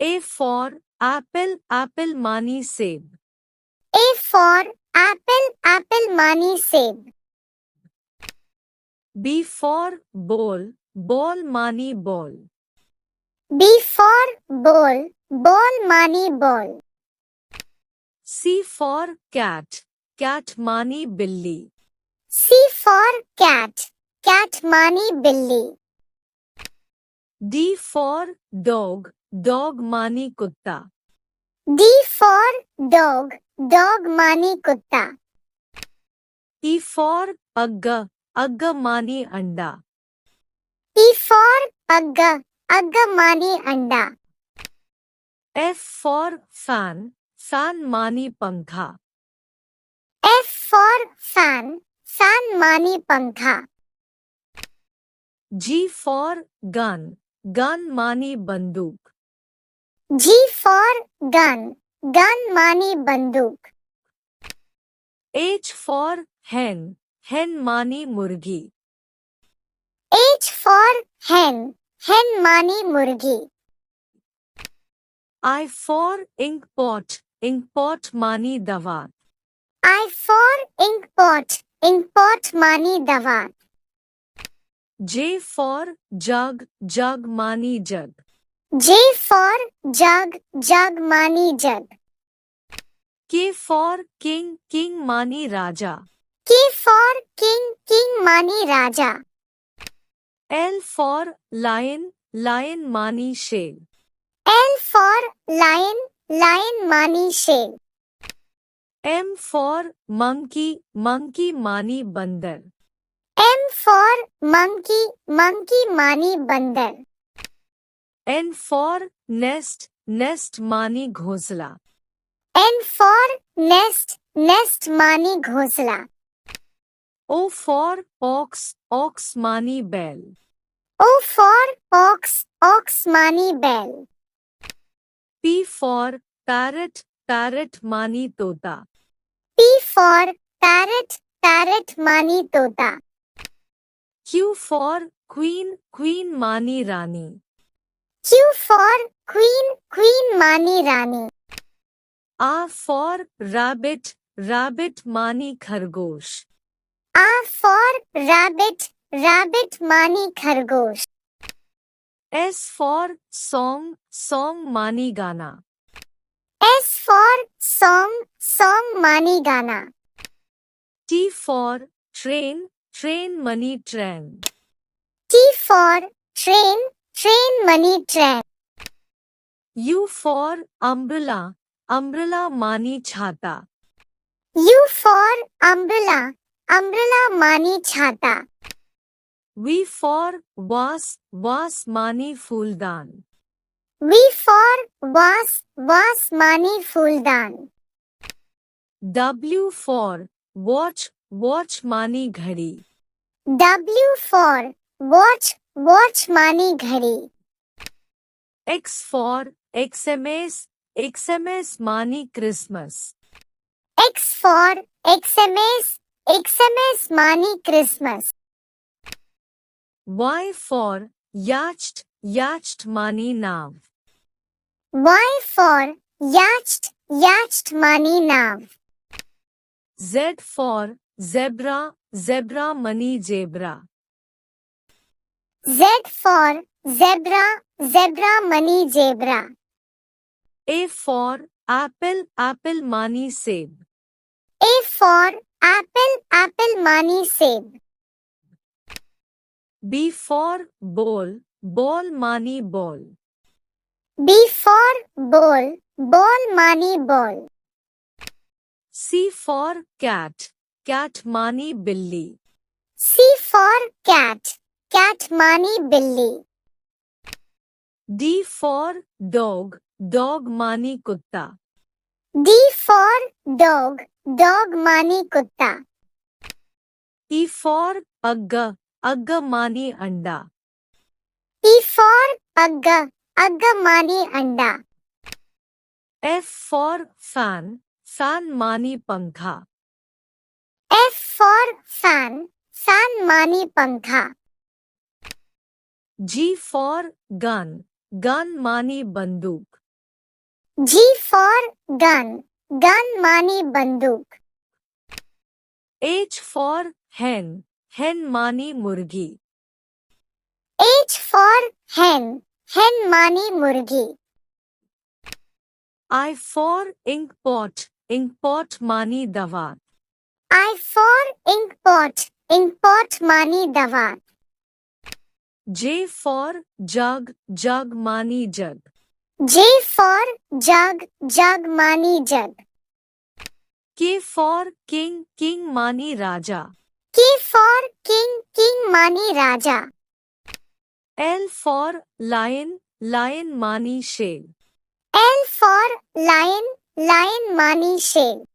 A for apple, apple मानी सेब. A for apple, apple मानी सेब. B for ball, ball मानी ball. B for ball, ball मानी ball. C for cat, cat मानी बिल्ली. C for cat, cat मानी बिल्ली. D for dog, dog मानी कुत्ता. D for dog, dog मानी कुत्ता. E for agga, agga मानी अंडा. E for agga, agga मानी अंडा. F for fan, fan मानी पंखा. F for fan, fan मानी पंखा. G for gun, gun मानी बंदूक. G for gun, gun मानी बंदूक. H for hen, hen मानी मुर्गी. H for hen, hen मानी मुर्गी. I for ink pot, ink pot मानी दवा. I for ink pot, ink pot मानी दवा. J for jug, jug मानी जग. J for jug, jug मानी जग. K for king, king मानी राजा. K for king, king मानी राजा. L for lion, lion मानी शेर. L for lion, lion मानी शेर. M for monkey, monkey मानी बंदर. M for monkey, monkey मानी बंदर. N for nest, nest मानी घोंसला. N for nest, nest मानी घोंसला. O for ox, ox मानी बैल. O for ox, ox मानी बैल. P for parrot, parrot मानी तोता. P for parrot, parrot मानी तोता. Q for queen, queen मानी रानी. Q for queen, queen मानी रानी. R for rabbit, rabbit मानी खरगोश. R for rabbit, rabbit मानी खरगोश. S for song, song मानी गाना. S for song, song मानी गाना. T for train, train मानी train. T for train, train मानी train. U for umbrella, umbrella मानी छाता. U for umbrella, umbrella मानी छाता. V for vase, vase मानी फूलदान. V for vase, vase मानी फूलदान. W for watch, watch मानी घड़ी. W for watch, watch मानी घड़ी. X for XMS, XMS मानी Christmas. X for XMS, XMS मानी Christmas. Y for yacht, yacht मानी नाव. Y for yacht, yacht मानी नाव. Z for zebra, zebra मानी zebra. Z for zebra, zebra मानी zebra. A for apple, apple मानी सेब. A for apple, apple मानी सेब. B for ball, ball मानी ball. B for ball, ball मानी ball. C for cat, cat मानी बिल्ली. C for cat, cat मानी बिल्ली. D for dog, dog मानी कुत्ता. D for dog, dog मानी कुत्ता. E for agga, agga मानी अंडा. E for agga, agga मानी अंडा. F for fan, fan मानी पंखा. F for fan, fan मानी पंखा. G for gun, gun मानी बंदूक. G for gun. Gun मानी बंदूक. H for hen. Hen मानी मुर्गी. H for hen. Hen मानी मुर्गी. I for ink pot. Ink pot मानी दवा. I for ink pot. Ink pot मानी दवा. J for jug. Jug मानी जग. J for jug. Jug मानी जग. K for king. King मानी राजा. K for king. King मानी राजा. L for lion. Lion मानी शेर. L for lion. Lion मानी शेर.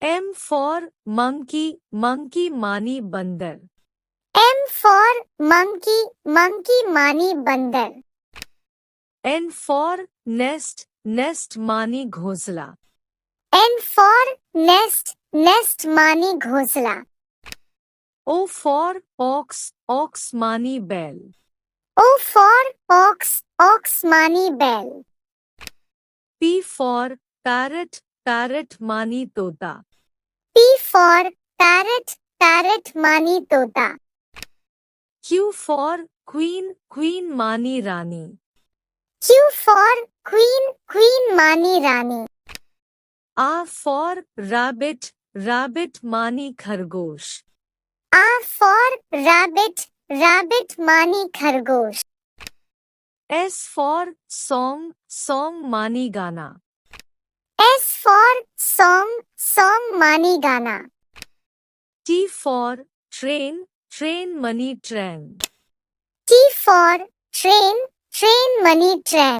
M for monkey. Monkey मानी बंदर. M for monkey. Monkey मानी बंदर. N for nest. Nest मानी घोंसला. N for nest. Nest मानी घोंसला. O for ox. Ox मानी बैल. O for ox. Ox मानी बैल. P for parrot. Parrot मानी तोता. P for parrot. Parrot मानी तोता. Q for queen. Queen मानी रानी. Q for queen. Queen मानी रानी. R for rabbit. Rabbit मानी खरगोश. R for rabbit. Rabbit मानी खरगोश. S for song. Song मानी गाना. S for song. Song मानी गाना. T for train. Train मानी train. T for train. Train मानी train.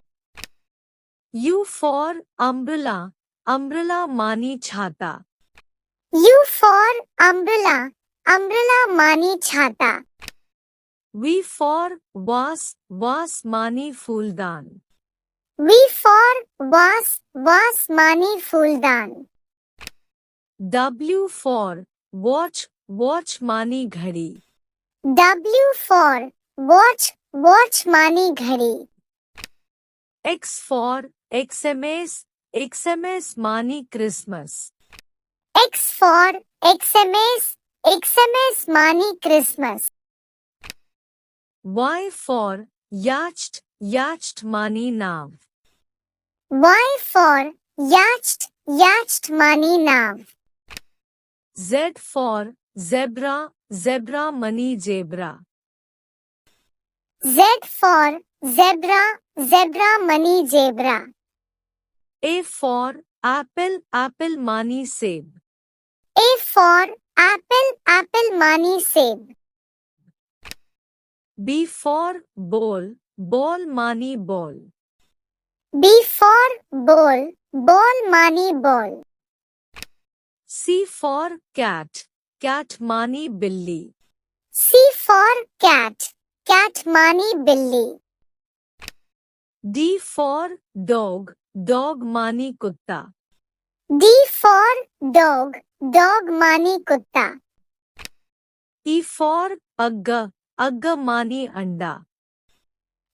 U for umbrella. Umbrella मानी छाता. U for umbrella. Umbrella मानी छाता. V for vase. Vase मानी फूलदान. V for vase. Vase मानी फूलदान. W for watch. Watch मानी घड़ी. W for watch. Watch मानी घड़ी. X for XMS. XMS मानी Christmas. X for XMS. XMS मानी Christmas. Y for yacht. Yacht मानी नाव. Y for yacht. Yacht मानी नाव. Z for zebra. Zebra मानी zebra. Z for zebra. Zebra मानी zebra. A for apple. Apple मानी सेब. A for apple. Apple मानी सेब. B for ball. Ball मानी ball. B for ball. Ball मानी ball. C for cat. Cat मानी बिल्ली. C for cat. Cat मानी बिल्ली. D for dog. Dog मानी कुत्ता. D for dog. Dog मानी कुत्ता. E for अग्गा. अग्गा मानी अंडा.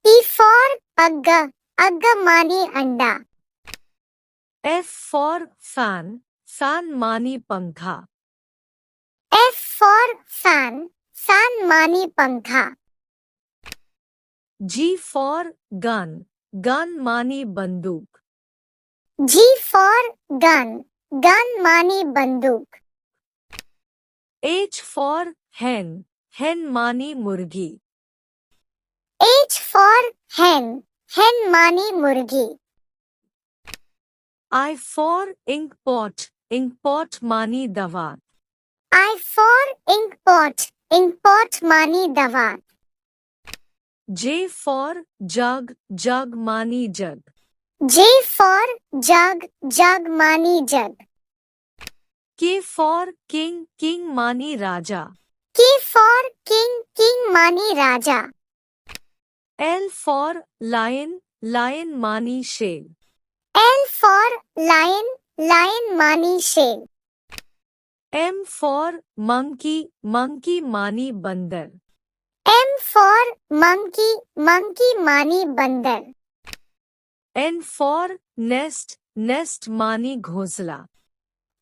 E for अग्गा. अग्गा मानी अंडा. F for fan. Fan मानी पंखा. F for fan. Fan मानी पंखा. G for gun. Gun मानी बंदूक. G for gun. Gun मानी बंदूक. H for hen. Hen मानी मुर्गी. H for hen. Hen मानी मुर्गी. I for ink pot. Ink pot मानी दवा. I for ink pot. Ink pot मानी दवा. J for jug. Jug मानी जग. J for jug. Jug मानी जग. K for king. King मानी राजा. K for king. King मानी राजा. L for lion. Lion मानी शेर. L for lion. Lion मानी शेर. M for monkey. Monkey मानी बंदर. M for monkey. Monkey मानी बंदर. N for nest, nest मानी घोंसला.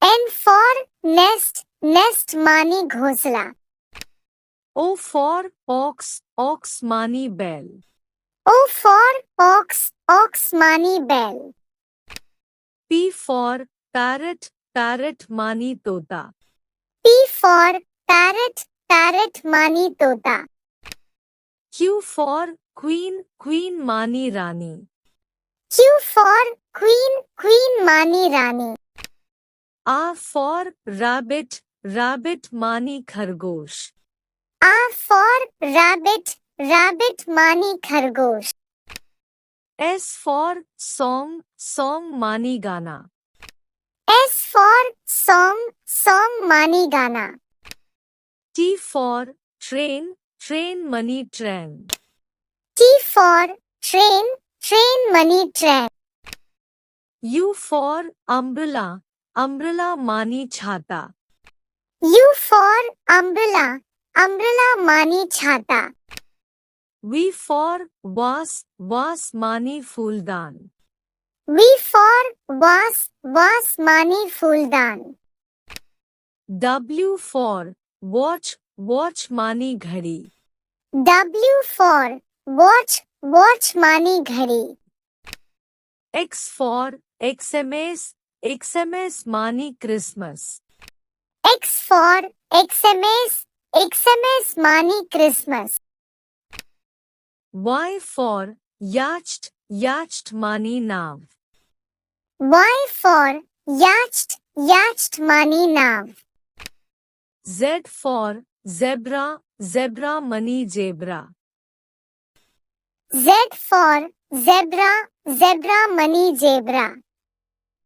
N for nest, nest मानी घोंसला. O for ox, ox मानी बैल. O for ox, ox मानी बैल. P for parrot, parrot मानी तोता. P for parrot, parrot मानी तोता. Q for queen, queen मानी रानी. Q for queen, queen मानी रानी. R for rabbit, rabbit मानी खरगोश. R for rabbit, rabbit मानी खरगोश. S for song, song मानी गाना. S for song, song मानी गाना. T for train, train money train. T for train, train money train. U for umbrella, umbrella मानी छाता. U for umbrella, umbrella मानी छाता. V for vase, vase मानी फूलदान. V for vase, vase मानी फूलदान. W for watch, watch मानी घड़ी. W for watch, watch मानी घड़ी. X for XMS, XMS मानी Christmas. X for XMS, XMS मानी Christmas. Y for yacht, yacht मानी नाव. Y for yacht, yacht मानी नाव. Z for zebra, zebra money zebra. Z for zebra, zebra money zebra.